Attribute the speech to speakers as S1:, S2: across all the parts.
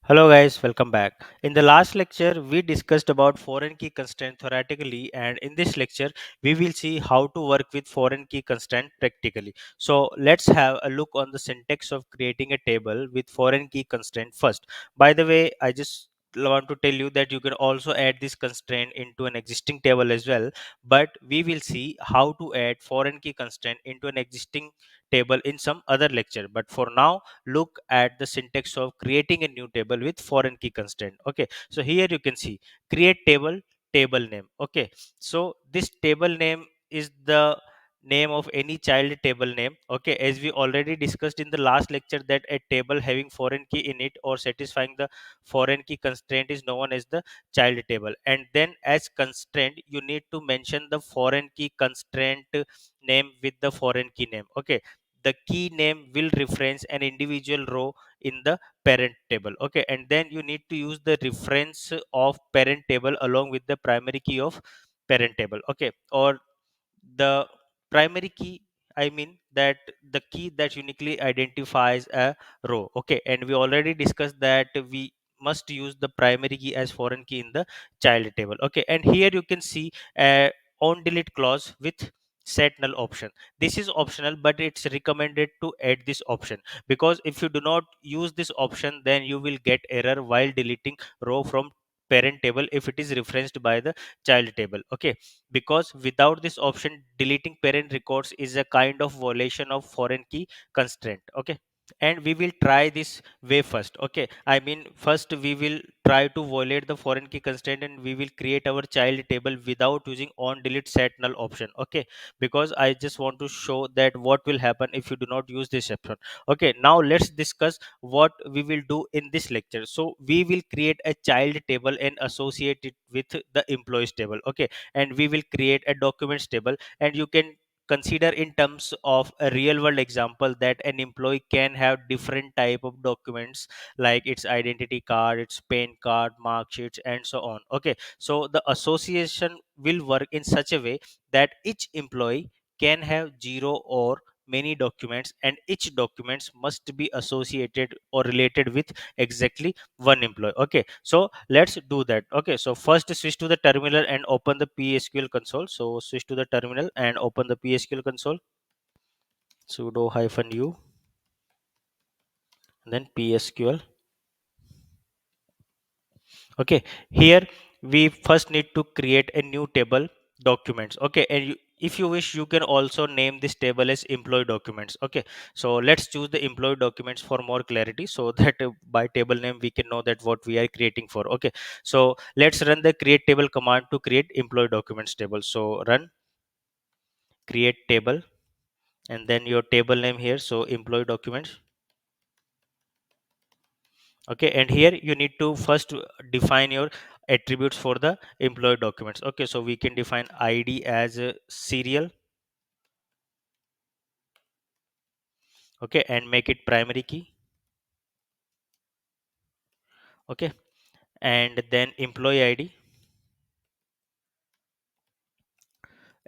S1: Hello guys, welcome back. In the last lecture, we discussed about foreign key constraint theoretically, and in this lecture, we will see how to work with foreign key constraint practically. So let's have a look on the syntax of creating a table with foreign key constraint first. By the way, I just want to tell you that you can also add this constraint into an existing table as well, but we will see how to add foreign key constraint into an existing table in some other lecture. But for now, look at the syntax of creating a new table with foreign key constraint. Okay, so here you can see create table name. Okay, so this table name is the name of any child table name. Okay, as we already discussed in the last lecture that a table having foreign key in it or satisfying the foreign key constraint is known as the child table, and then as constraint you need to mention the foreign key constraint name with the foreign key name. Okay, the key name will reference an individual row in the parent table. Okay, and then you need to use the reference of parent table along with the primary key of parent table. Okay, or the primary key, I mean that the key that uniquely identifies a row. Okay, and we already discussed that we must use the primary key as foreign key in the child table. Okay, and here you can see a on delete clause with set null option. This is optional, but it's recommended to add this option, because if you do not use this option then you will get error while deleting row from parent table if it is referenced by the child table. Okay, because without this option deleting parent records is a kind of violation of foreign key constraint. Okay, and we will try this way first. Okay, I mean first we will try to violate the foreign key constraint and we will create our child table without using on delete set null option. Okay, because I just want to show that what will happen if you do not use this option. Okay, now let's discuss what we will do in this lecture. So we will create a child table and associate it with the employees table. Okay, and we will create a documents table, and you can consider in terms of a real world example that an employee can have different type of documents like its identity card, its PAN card, mark sheets, and so on. Okay, so the association will work in such a way that each employee can have zero or many documents, and each documents must be associated or related with exactly one employee. Okay, so let's do that. Okay, so first switch to the terminal and open the psql console. So switch to the terminal and open the psql console, sudo hyphen u, and then psql. Okay, here we first need to create a new table documents. Okay, and if you wish you can also name this table as employee documents. Okay, so let's choose the employee documents for more clarity, so that by table name we can know that what we are creating for. Okay, so let's run the create table command to create employee documents table. So run create table and then your table name here, so employee documents. Okay, and here you need to first define your attributes for the employee documents. Okay, so we can define id as a serial. Okay, and make it primary key. Okay, and then employee id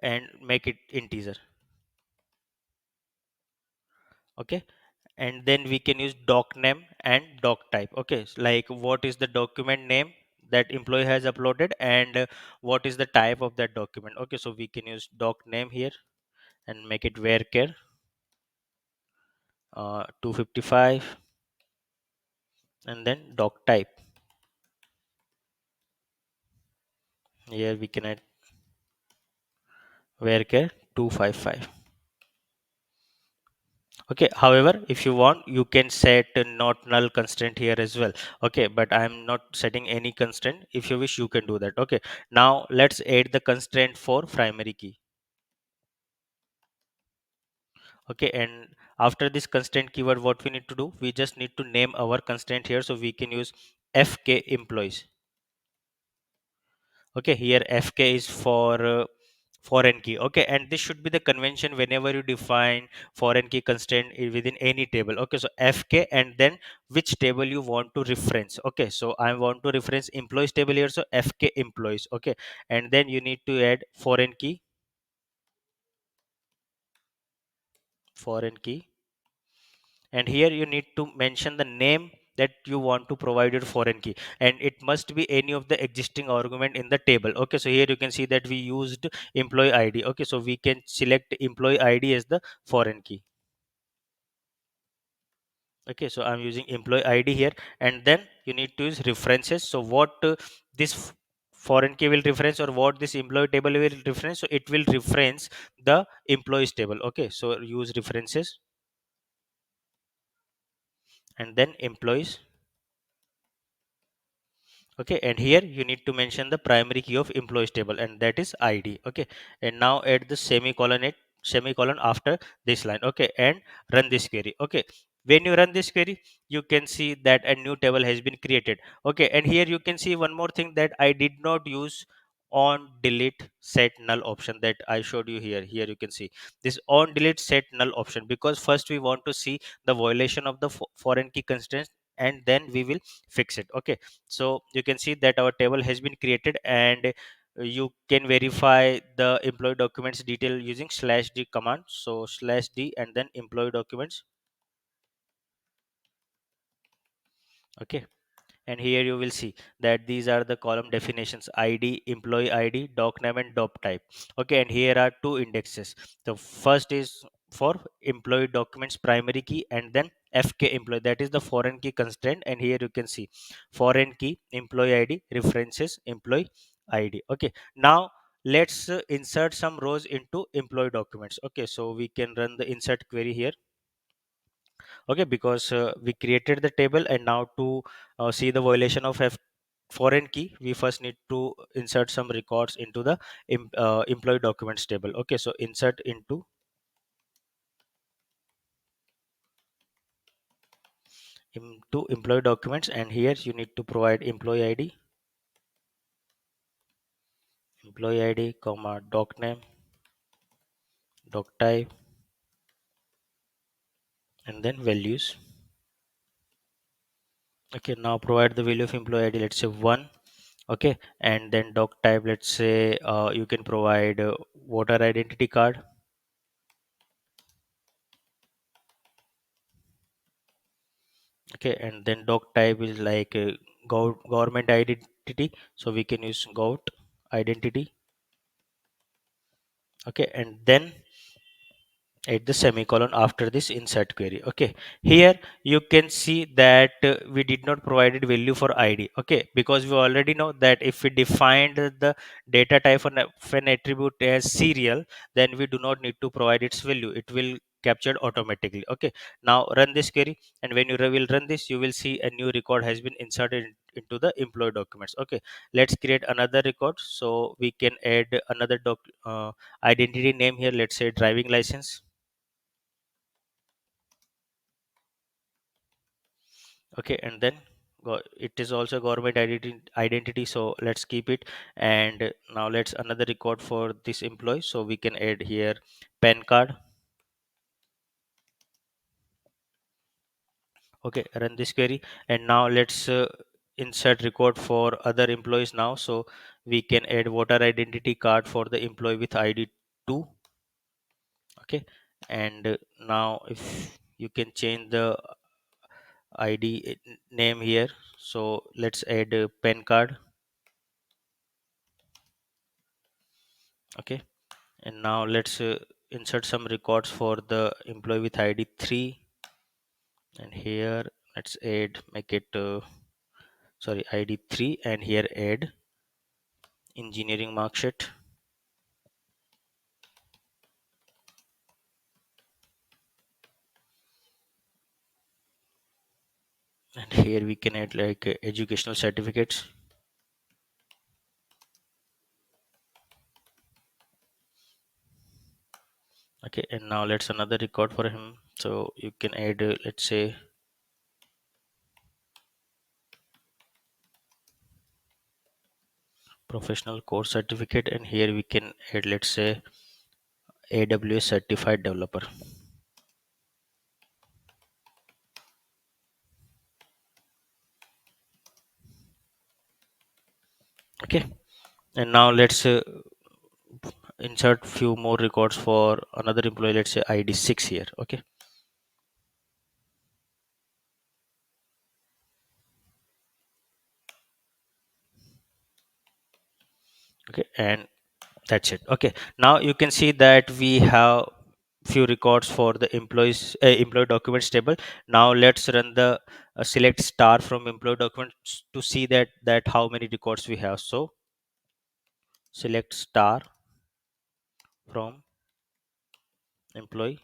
S1: and make it integer. Okay, and then we can use doc name and doc type. Okay, like what is the document name that employee has uploaded, and what is the type of that document. Okay, so we can use doc name here and make it varchar 255, and then doc type. Here we can add varchar 255. Okay, however if you want you can set a not null constraint here as well. Okay, but I'm not setting any constraint. If you wish you can do that. Okay, now let's add the constraint for primary key. Okay, and after this constraint keyword what we need to do, we just need to name our constraint here, so we can use fk employees. Okay, here fk is for foreign key. Okay, and this should be the convention whenever you define foreign key constraint within any table. Okay, so fk and then which table you want to reference. Okay, so I want to reference employees table here, so fk employees. Okay, and then you need to add foreign key, and here you need to mention the name that you want to provide your foreign key, and it must be any of the existing argument in the table. Okay, so here you can see that we used employee id. Okay, so we can select employee id as the foreign key. Okay, so I'm using employee id here, and then you need to use references. So what this foreign key will reference, or what this employee table will reference, so it will reference the employees table. Okay, so use references, and then employees. Okay, and here you need to mention the primary key of employees table, and that is id. Okay, and now add the semicolon after this line. Okay, and run this query. Okay, when you run this query, you can see that a new table has been created. Okay, and here you can see one more thing, that I did not use on delete set null option that I showed you here. Here you can see this on delete set null option, because first we want to see the violation of the foreign key constraints, and then we will fix it. Okay, so you can see that our table has been created, and you can verify the employee documents detail using /d command. So /d and then employee documents. Okay, and here you will see that these are the column definitions: id, employee id, doc name, and doc type. Okay, and here are two indexes. The first is for employee documents primary key, and then fk employee, that is the foreign key constraint. And here you can see foreign key, employee id, references, employee id. Okay, now let's insert some rows into employee documents. Okay, so we can run the insert query here. Okay, because we created the table, and now to see the violation of foreign key, we first need to insert some records into the employee documents table. Okay, so insert into employee documents, and here you need to provide employee id comma doc name, doc type, and then values. Okay, now provide the value of employee id, let's say 1. Okay, and then doc type, let's say you can provide voter identity card. Okay, and then doc type is like government identity, so we can use gov identity. Okay, and then at the semicolon after this insert query. Okay, here you can see that we did not provided value for id. Okay, because we already know that if we defined the data type of an attribute as serial, then we do not need to provide its value, it will captured automatically. Okay, now run this query, and when you will run this, you will see a new record has been inserted into the employee documents. Okay, let's create another record, so we can add another identity name here, let's say driving license. Okay, and then it is also government identity, so let's keep it. And now let's another record for this employee, so we can add here pan card. Okay, run this query, and now let's insert record for other employees now, so we can add voter identity card for the employee with id 2. Okay, and now if you can change the id name here, so let's add pan card. Okay, and now let's insert some records for the employee with id 3, and here let's add, make it sorry, id 3, and here add engineering mark sheet. And here we can add like educational certificates. Okay, and now let's another record for him, so you can add let's say professional course certificate, and here we can add let's say aws certified developer. Okay, and now let's insert few more records for another employee, let's say id 6 here. Okay, Okay, and that's it. Okay, now you can see that we have few records for the employee documents table. Now let's run the select star from employee documents to see that how many records we have. So select star from employee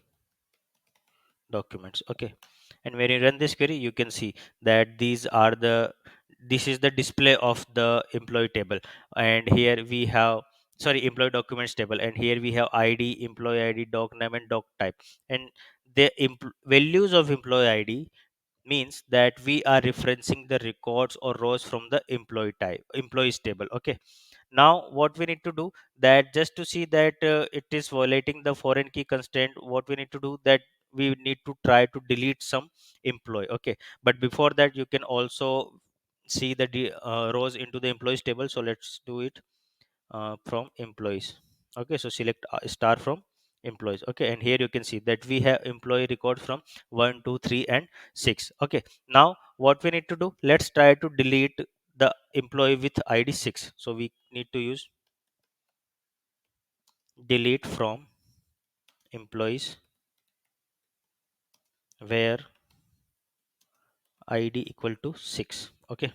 S1: documents. Okay, and when you run this query you can see that this is the display of the employee table, and here we have, sorry, employee documents table, and here we have id, employee id, doc name, and doc type. And the values of employee id means that we are referencing the records or rows from the employees table. Okay, now what we need to do, that just to see that it is violating the foreign key constraint, what we need to do, that we need to try to delete some employee. Okay, but before that you can also see the rows into the employees table. So let's do it from employees. Okay, so select star from employees. Okay, and here you can see that we have employee record from 1, 2, 3, and 6. Okay, now what we need to do, let's try to delete the employee with id 6. So we need to use delete from employees where id equal to 6. Okay,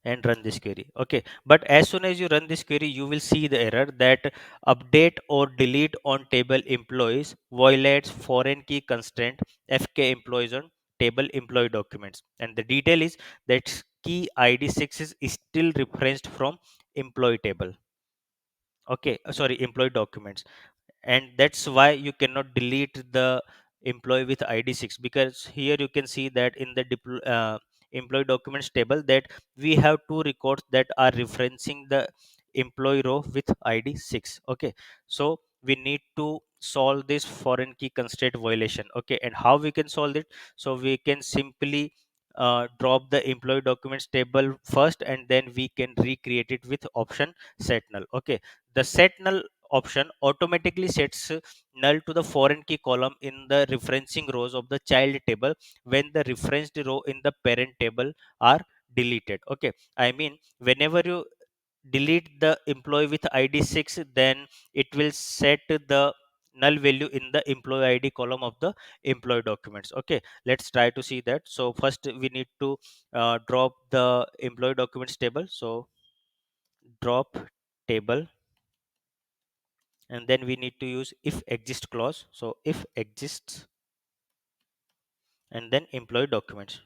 S1: and run this query. Okay, but as soon as you run this query you will see the error that update or delete on table employees violates foreign key constraint fk employees on table employee documents, and the detail is that key id 6 is still referenced from employee table. Okay, sorry, employee documents. And that's why you cannot delete the employee with id 6, because here you can see that in the employee documents table that we have two records that are referencing the employee row with id 6. Okay, so we need to solve this foreign key constraint violation. Okay, and how we can solve it, so we can simply drop the employee documents table first, and then we can recreate it with option set null. Okay, the set null option automatically sets null to the foreign key column in the referencing rows of the child table when the referenced row in the parent table are deleted. Okay, I mean, whenever you delete the employee with id 6, then it will set the null value in the employee id column of the employee documents. Okay, let's try to see that. So first we need to drop the employee documents table. So drop table, and then we need to use if exist clause. So if exists, and then employee documents.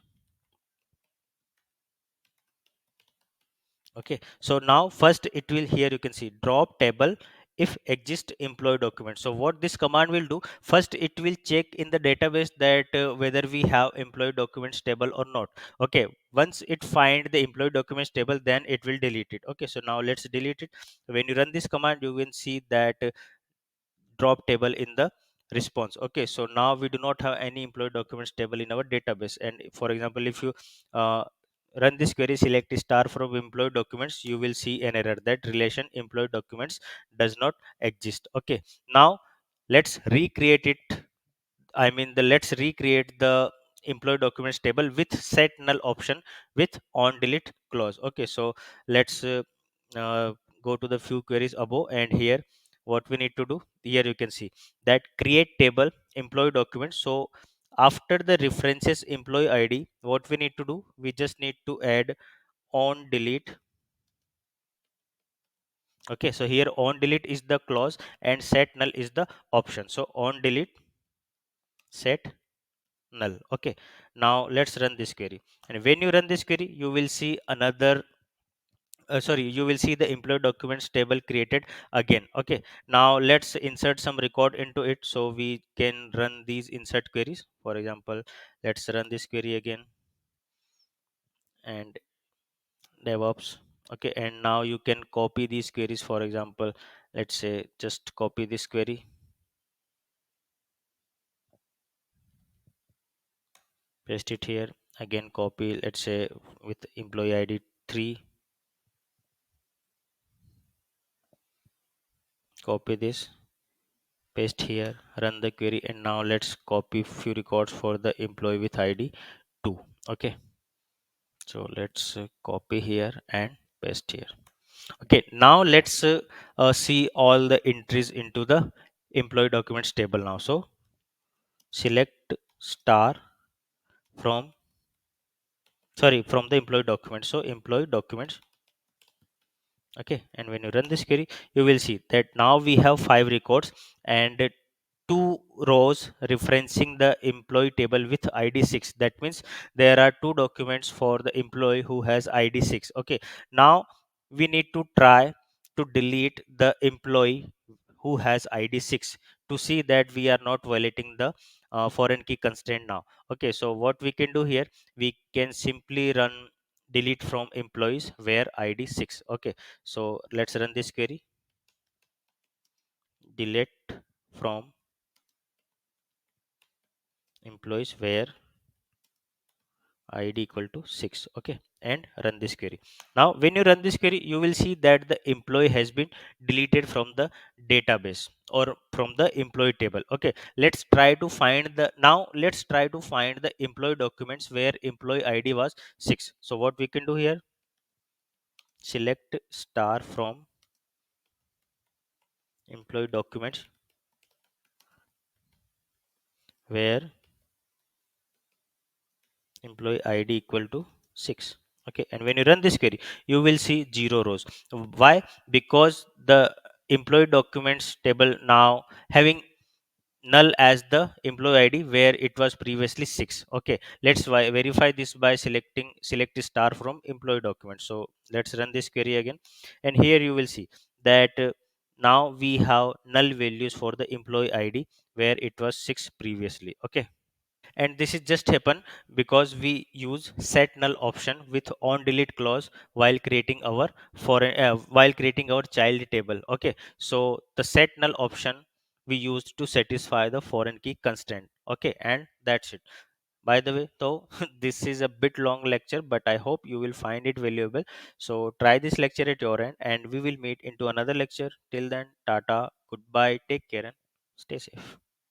S1: Okay, so now first it will, here you can see drop table if exist employee document. So what this command will do, first it will check in the database that whether we have employee documents table or not. Okay, once it find the employee documents table, then it will delete it. Okay, so now let's delete it. When you run this command you will see that drop table in the response. Okay, so now we do not have any employee documents table in our database. And for example, if you uh, run this query, select star from employee documents, you will see an error that relation employee documents does not exist. Okay, now let's recreate it. I mean, the let's recreate the employee documents table with set null option with on delete clause. Okay, so let's go to the few queries above, and here what we need to do, here you can see that create table employee documents. So after the references employee id, what we need to do, we just need to add on delete. Okay, so here on delete is the clause and set null is the option. So on delete, set null. Okay, now let's run this query, and when you run this query you will see another sorry, you will see the employee documents table created again. Okay, now let's insert some record into it so we can run these insert queries. For example, let's run this query again, and DevOps. Okay, and now you can copy these queries. For example, let's say just copy this query, paste it here, again copy, let's say with employee id 3, copy this, paste here, run the query, and now let's copy few records for the employee with id 2. Okay, so let's copy here and paste here. Okay, now let's see all the entries into the employee documents table now. So select star from, sorry, from the employee document. So employee documents. Okay, and when you run this query, you will see that now we have 5 records and two rows referencing the employee table with id 6. That means there are two documents for the employee who has id 6. Okay, now we need to try to delete the employee who has id 6 to see that we are not violating the foreign key constraint now. Okay, so what we can do here, we can simply run delete from employees where id 6. Okay, so let's run this query. Delete from employees where id equal to 6. Okay, and run this query. Now when you run this query, you will see that the employee has been deleted from the database or from the employee table. Okay, let's try to find the employee documents where employee id was 6. So what we can do here, select star from employee documents where employee id equal to 6. Okay, and when you run this query, you will see 0 rows. Why? Because the employee documents table now having null as the employee id where it was previously 6. Okay, let's verify this by select star from employee document. So let's run this query again, and here you will see that now we have null values for the employee id where it was 6 previously. Okay, and this is just happen because we use set null option with on delete clause while creating our child table. Okay, so the set null option we used to satisfy the foreign key constraint. Okay, and that's it. By the way, though, this is a bit long lecture, but I hope you will find it valuable. So try this lecture at your end, and we will meet into another lecture. Till then, tata, goodbye, take care, and stay safe.